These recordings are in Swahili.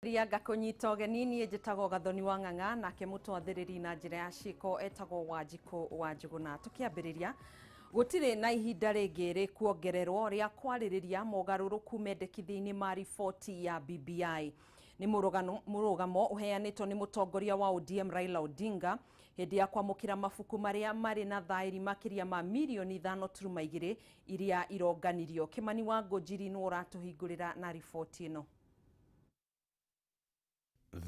Gakonyita ũgeni njĩtagwo Gathoni wa Ng'ang'a nake mũtwathĩrĩri na njĩra ya ciĩko etagwo wa Njuguna. Tũkĩambĩrĩria gũtirĩ na ihinda rĩngĩ rĩkuongererwo rĩa kwarĩrĩria mogarũrũku mendekithia-inĩ ma riboti ya BBI. Nĩ mũrũgamo ũheanĩtwo nĩ mũtongoria wa ODM Raila Odinga hĩndĩ ya kwamũkĩra mabuku marĩa marĩ na thaĩri makĩria ma mirioni 5.2 iria ironganirio. Kimani wa Ngũnjiri nĩ ũratũhingũrĩra na riboti ĩno.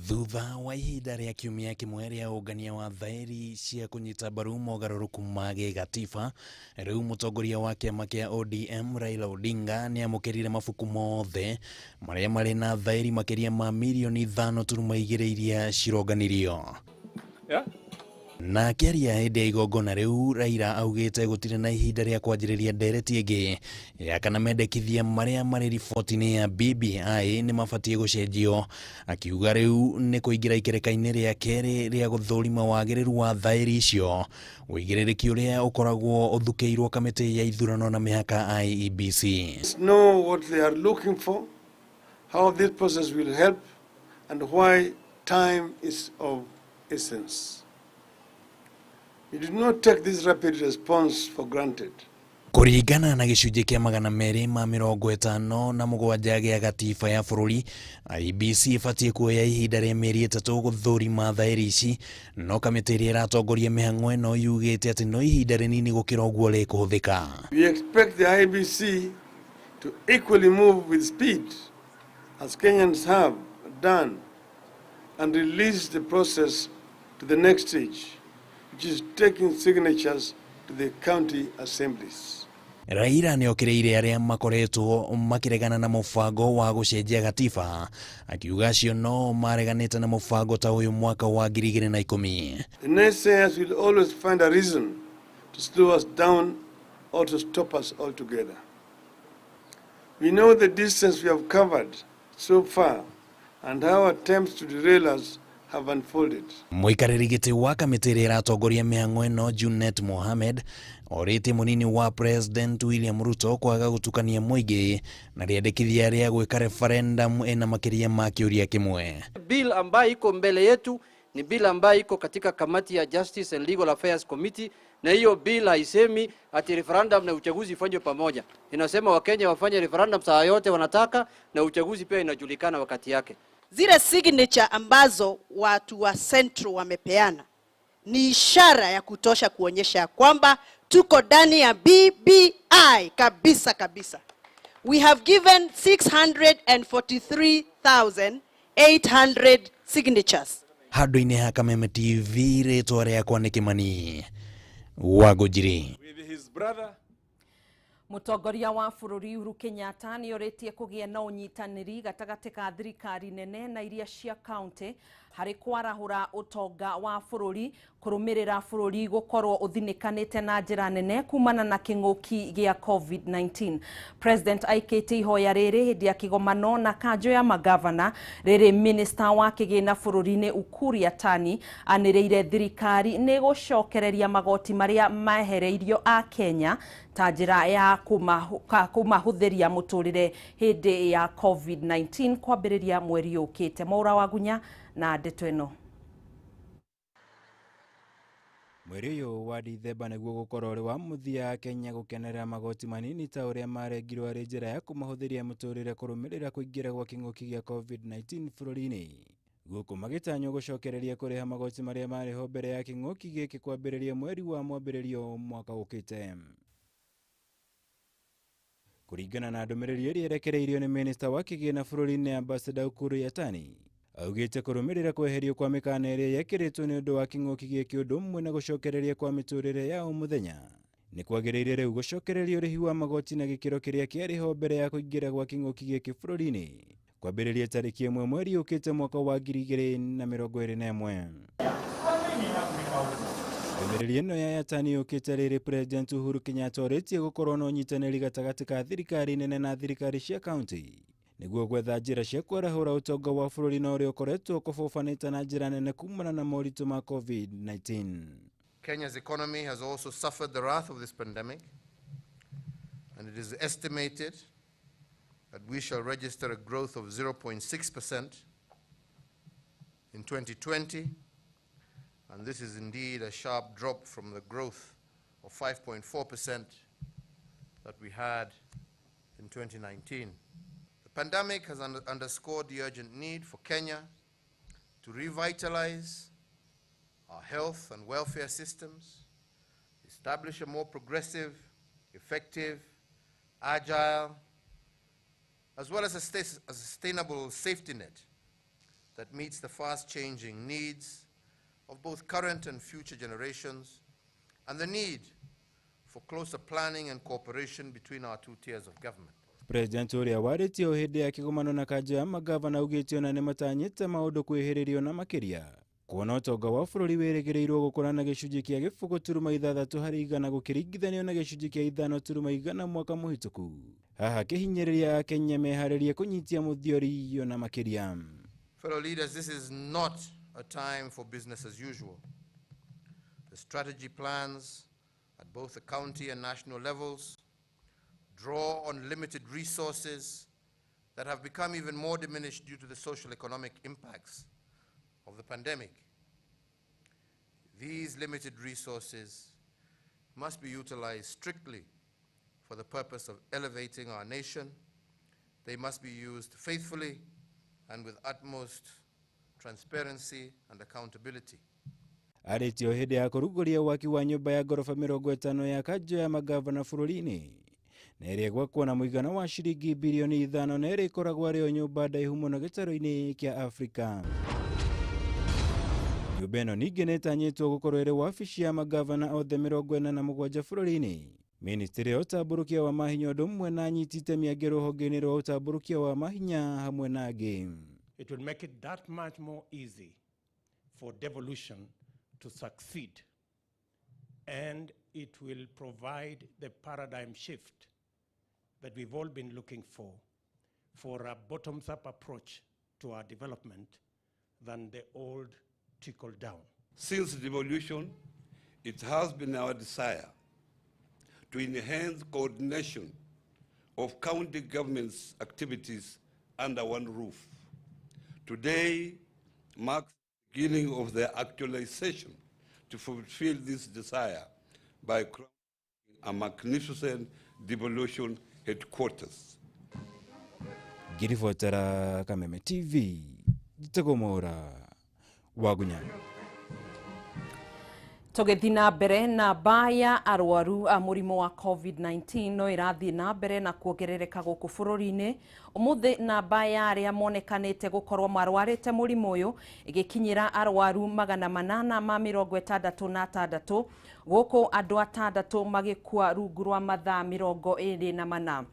Thutha wa ihinda rĩa kiumia kĩmwe rĩa ũngania wa thaĩri cia kũnyita mbaru mogarũrũku ma gĩgatiba, rĩu mũtongoria wa kĩama kĩa ODM Raila Odinga nĩ amũkĩrire mabuku mothe marĩa marĩ na thaĩri makĩria ma mirioni 5.2 iria cironganirio. Na akĩaria hĩndĩ ya igongona rĩu, Raila augĩte gũtirĩ na ihinda rĩa kwanjĩrĩria ndereti ĩngĩ ya kana mendekithia marĩa marĩ riboti-inĩ ya BBI nĩ mabatiĩ gũcenjio, akiuga rĩu nĩ kũingĩra ikereka-inĩ rĩa kerĩ rĩa gũthũrima wagĩrĩru wa thaĩri icio, ũigĩrĩrĩki ũrĩa ũkoragwo ũthukĩirwo kamĩtĩ ya ithurano na mĩhaka IEBC. Know what they are looking for, how this process will help, and why time is of essence. We did not take this rapid response for granted. Kũringana na gĩcunjĩ kĩa 257 gĩa gatiba ya bũrũri, IEBC ĩbatiĩ kuoya ihinda rĩa mĩeri 3 gũthũrima thaĩri ici, no kamĩtĩ ĩrĩa ĩratongoria mĩhang'o ĩno yugĩte atĩ no ihinda rĩnini gũkĩra ũguo rĩkũhũthĩka. We expect the IEBC to equally move with speed as Kenyans have done and release the process to the next stage, which is taking signatures to the county assemblies. Raila nĩ okĩrĩire arĩa makoretwo makĩregana na mũbango wa gũcenjia gatiba, akiuga acio no mareganĩte na mũbango ta ũyũ mwaka wa 2010. The naysayers will always find a reason to slow us down or to stop us altogether. We know the distance we have covered so far and how attempts to derail us have unfolded. Mũikarĩri gĩtĩ wa kamĩtĩ ĩrĩa ĩratongoria mĩhang'o ĩno Junet Mohamed orĩtie mũnini wa President William Ruto kwaga gũtukania mũingĩ na rĩendekithia rĩa gwĩka referendum ĩna makĩria ma kĩũria kĩmwe. Bill ambayo iko mbele yetu ni bill ambayo iko katika kamati ya Justice and Legal Affairs Committee, na hiyo bill haisemi ati referendum na uchaguzi ifanywe pamoja. Inasema Wakenya wafanye referendum saa yote wanataka, na uchaguzi pia inajulikana wakati yake. Zile signature ambazo watu wa Central wamepeana ni ishara ya kutosha kuonyesha kwamba tuko ndani ya BBI kabisa kabisa. We have given 643,800 signatures. Handũ-inĩ ha Kameme TV, rĩtwa rĩakwa nĩ Kimani wa Ngũnjiri. Mũtongoria wa bũrũri Uhuru Kenyatta nĩ orĩtie kũgĩa na ũnyitanĩri gatagatĩ ka thirikari nene na iria cia kaunti harĩ kwarahũra ũtonga wa bũrũri, kũrũmĩrĩra bũrũri gũkorwo ũthinĩkanĩte na njĩra nene kumana na kĩng'ũki gĩa COVID-19. President aikĩte ihoya rĩrĩ hĩndĩ ya kĩgomano na kanjũ ya magavana rĩrĩ minister wa kĩgĩna bũrũri-inĩ Ukur Yatani anĩrĩire thirikari nĩ gũcokereria magoti marĩa mahereirio a Kenya ta njĩra ya kũmahũthĩria mũtũrĩre hĩndĩ ya COVID-19 kwambĩrĩria mweri ũkĩte. Mohoro wa Gunya na ndeto ĩno. Mweri ũyũ wa Dithemba nĩguo gũkorwo ũrĩ wa mũthia Kenya gũkenerera magoti manini ta ũrĩa marengirwo arĩ njĩra ya kũmahũthĩria mũtũrĩre kũrũmĩrĩra kũingĩra gwa kĩng'ũki gĩa COVID-19 bũrũri-inĩ, gũkũ magĩtanywo gũcokereria kũrĩha magoti marĩa marĩho mbere ya kĩng'ũki gĩkĩ kwambĩrĩria mweri wa mwambĩrĩrio mwaka ũkĩte. Kũringana na ndũmĩrĩri ĩrĩa ĩrekereirio nĩ minista wa kĩgĩna bũrũri-inĩ Ambassador Ukur Yatani, augĩte kũrũmĩrĩra kweherio kwa mĩkana ĩrĩa yekĩrĩtwo nĩ ũndũ wa kĩng'ũki gĩkĩ ũndũ ũmwe na gũcokereria kwa mĩtũrĩre ya o mũthenya, nĩ kwagĩrĩire rĩu gũcokereria ũrĩhi wa magoti na gĩkĩro kĩrĩa kĩarĩho mbere ya kũingĩra gwa kĩng'ũki gĩkĩ bũrũri-inĩ kwambĩrĩria tarĩki 1 mweri ũkĩte mwaka wa 2021. Ndũmĩrĩri ĩno ya Yatani yũkĩte rĩrĩ President Uhuru Kenyatta orĩtie gũkorwo na ũnyitanĩri gatagatĩ ka thirikari nene na thirikari cia kaunti nĩguo gwetha njĩra cia kwarahũra ũtonga wa bũrũri na ũrĩa ũkoretwo kũbobanĩte na njĩra nene kumana na moritũ ma COVID-19. Kenya's economy has also suffered the wrath of this pandemic, and it is estimated that we shall register a growth of 0.6% in 2020, and this is indeed a sharp drop from the growth of 5.4% that we had in 2019. The pandemic has underscored the urgent need for Kenya to revitalize our health and welfare systems, establish a more progressive, effective, agile, as well as a sustainable safety net that meets the fast-changing needs of both current and future generations, and the need for closer planning and cooperation between our two tiers of government. President uria waritio hindi ya kigomano na kanjo ya magavana ugitio na nimatanyite maundu kwihiririo na makiria kuona utonga wa bururi wirigirirwo gukura na gicunji kia gibugo turuma 6 hari igana gukiringithanio na gicunji kia 5.1 mwaka muhituku. Haha kihinyiriria Kenya meharirie kunyitia muthiori na makiria. Fellow leaders, this is not a time for business as usual. The strategy plans at both the county and national levels draw on limited resources that have become even more diminished due to the social economic impacts of the pandemic. These limited resources must be utilized strictly for the purpose of elevating our nation. They must be used faithfully and with utmost transparency and accountability. Aritio hindi ya kuruguria waki wa nyumba ya gorofa 50 ya kanjo ya magavana bururini na iria gwakwo na muigana wa shiringi bilioni 5 na iria ikoragwo ari nyumba ndaihu muno gitaro-ini kia Afrika. Nyumba ino ningi nitanyitwo gukorwo iri wabici ya magavana othe 47 bururini. Ministry ya utamburukia wa mahinya undu umwe na anyitite miage ruhonge-ini rwa utamburukia wa mahinya hamwe na angi. It will make it that much more easy for devolution to succeed, and it will provide the paradigm shift that we've all been looking for a bottoms-up approach to our development than the old trickle-down. Since devolution, it has been our desire to enhance coordination of county government's activities under one roof. Today marks the beginning of the actualization to fulfill this desire by crowning a magnificent devolution headquarters. Girifotera Kameme TV, Tegomora, Wagunya. Tugithi na mbere na baya arwaru a murimo wa COVID-19 no irathi na mbere na kuongerereka guku bururi-ini. Umuthi na baya aria monekanite gukorwo marwarite murimo uyu igikinyira arwaru 866 guku andu 6 magikua rungu rwa mathaa 24.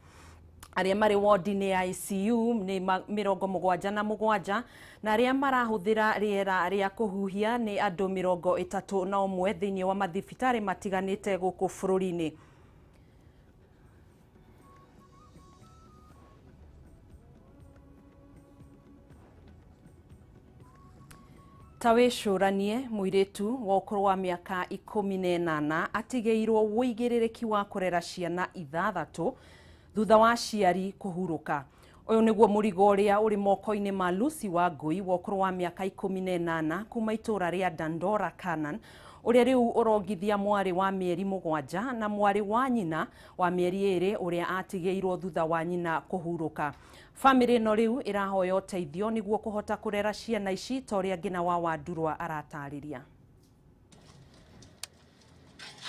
Aria mari ward-ini ya ICU ni 77 na aria marahuthira riera ria kuhuhia ni andu 31 thiini wa mathibitari matiganite guku bururi-ini. Tawicuranie muiritu wa ukuru wa miaka 18 atigeirwo wuigirирiki wa kurera ciana 6 thutha wa ciari kuhuruka. Uyu niguo murigo uria uri moko-ini ma Lucy wa Ngui wa ukuru wa miaka 18 kuma itura ria Dandora Kanan uria riu urongithia mwari wa mieri 7 na mwari wa nyina wa mieri 2 uria atigeirwo thutha wa nyina kuhuruka. Family no riu irahoya uteithio niguo kuhota kurera ciana ici toria ngina wa Wandurwa aratariria.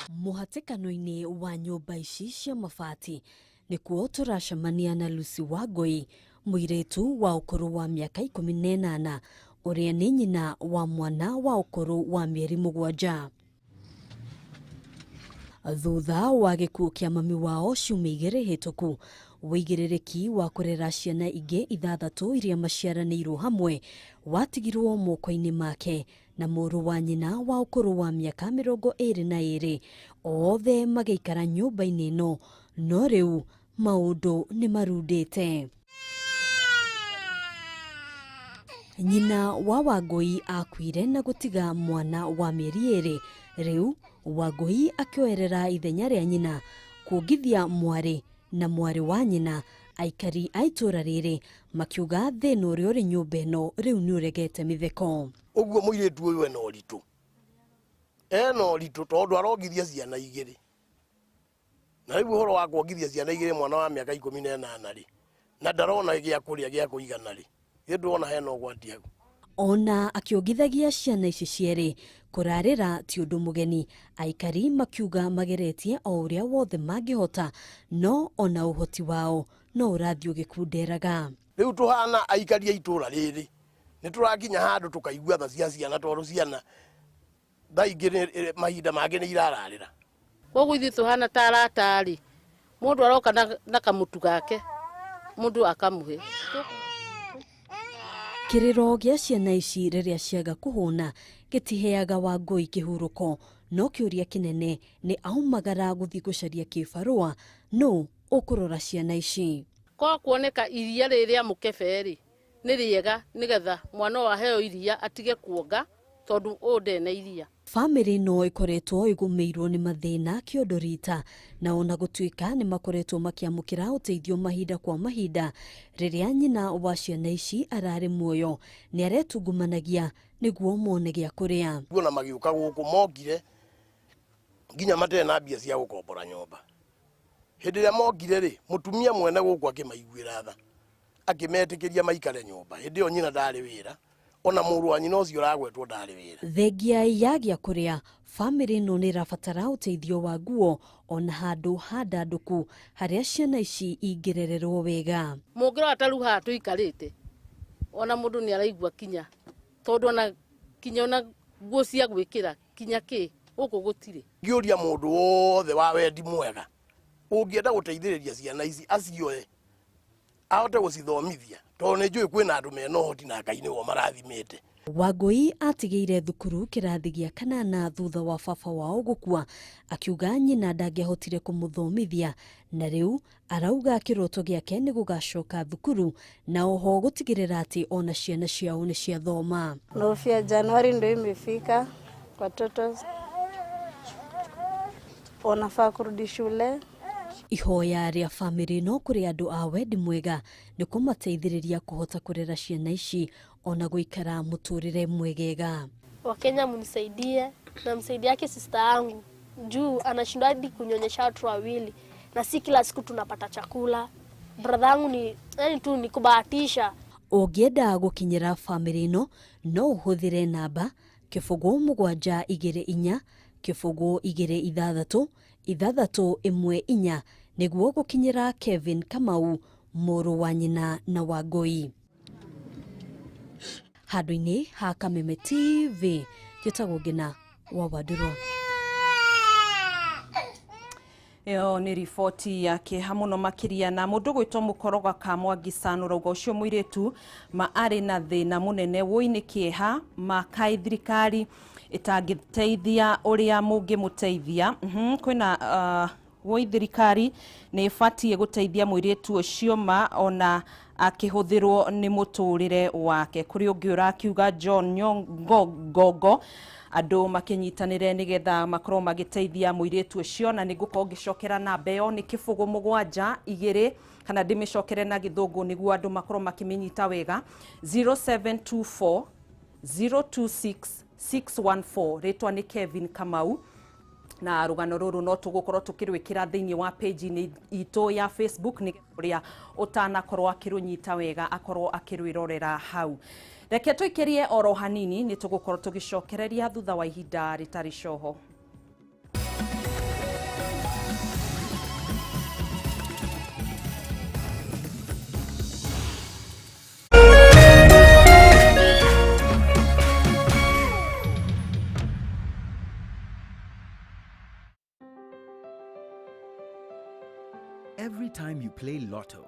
Muhatikano-ini wa nyumba ici cia mabati nikuo turacemania na Lucy wa Ngui, muiretu wa ukuru wa miaka 18 uria ni nyina wa mwana wa ukuru wa mieri 7. Thutha wa gikuo kia mami wao ciumia 2 hituku, wigirирiki wa kurera ciana ingi 6 iria maciaranirwo hamwe watigirwo moko-ini make na muru wa nyina wa ukuru wa miaka 22 othe magiikara nyumba-ini ino, no riu maundu ni marundite. Nyina wa Wangui akuire na gutiga mwana wa mieri 2. Riu Wangui akioerera ithenya ria nyina kuongithia mwari na mwari wa nyina aikari a itura riri makiuga thina uria uri nyumba ino riu ni uregete mitheko. Uguo muiritu uyu ena uritu. Ena uritu tondu arongithia ciana igiri. Na riu uhoro wa kuongithia ciana igiri mwana wa miaka 18 ri. Na ndarona gia kuria gia kuigana ri. Githu ona hena ugwati hau. Ona akiongithagia ciana ici cieri kurarira ti undu mugeni, aikari makiuga mageretie o uria wothe mangihota, no ona uhoti wao no urathio gikunderaga. Riu tuhana aikari a itura riri ni turakinya handu tukaigua tha cia ciana tondu ciana thaingiri mahinda mangi ni irararira. Koguo ithu tuhana taratari mundu aroka na kamutu gake mundu akamuhe. Kiriro gia ciana ici riria ciaga kuhuna gitiheaga Wangui kihuruko, no kiuria kinene ni aumagara guthi gucaria kibarua no ukurora ciana ici. Ko kuoneka iria riria mukeberi ni riega nigetha mwana wa heo iria atige kuonga tondu ndene iria. Family no ikoretwo igumeirwo ni mathina kiodorita, na ona gutuika ni makoretwo makiamukira uteithio mahinda kwa mahinda. Riria nyina wa ciana ici arari muoyo ni aretungumanagia niguo mone gia kuria. Kuona magiuka guku mokire nginya matena mbia cia gukombora nyumba. Hindi ria mokire ri mutumia mwene guku akimaiguira tha akimetikiria maikare nyumba. Hindi o nyina ndari wira ona muru wa nyina ucio ragwetwo ndari wira. Thengia ya gia kuria, family no ni rafatara uteithio wa nguo ona handu handanduku haria ciana ici ingirererwo wega. Mungiro ataru ha tuikarite ona mundu ni araigua kinya tondu ona kinya ona nguo cia gwikira kinya ki uku gutire. Ngiuria mundu wothe wa wendi mwega ungienda guteithiriria ciana ici acioe ahote gucithomithia tondu ni njui kwina andu mena uhoti na Ngai ni wo marathimite. Wangui atigeire thukuru kirathi gia kanana thutha wa baba wao gukua, akiuga nyina ndangihotire kumuthomithia, na riu arauga kiroto giake ni gugacoka thukuru na oho gutigirira ati ona ciana ciao ni ciathoma. Nofia Januari ndio imefika, watoto wanafaa kurudi shule. Ihoya ria family no kuri andu a wendi mwega ni kumateithiriria kuhota kurera ciana ici ona guikara muturire mwegega. Wakenya mnisaidie na msaidie yake sister yangu juu anashindwa hadi kunyonyesha watu wawili na si kila siku tunapata chakula. Brother yangu ni yani tu ni kubahatisha. Ungienda gukinyira family no uhuthire namba 0724 226 614 niguo gukinyira Kevin Kamau muru wa nyina na Wangui. Handu-ini ha Kameme TV njitagwo Ngina wa Waduro. Eo ni riboti yake hamuno makiria na mundu gwitwo Mukoroga Kamwangi Sanu rauga ucio muiritu ma ari na thina munene woini kieha makai thirikari itangiteithia uria mungi muteithia. Kwina woi thirikari ni ifatie guteithia muiritu ucio ma ona akihuthirwo ni muturire wake. Kuri ungi urakiuga John Nyongo andu makinyitanire nigetha makorwo magiteithia muiritu ucio na niguko ngicokera na beo ni kifugo 7 2 kana ndimicokere na githungu niguo andu makorwo makimenyita wega 0724 026 614. Ritwa ni Kevin Kamau na rugano ruru no tugukorwo tukirwikira thiini wa page ni ito ya Facebook ni uria utanakorwo akirunyita wega akorwo akirwirorera hau. Reke tuikirie oro hanini ni tugukorwo tugicokereria thutha wa ihinda ritari coho. Every time you play Lotto,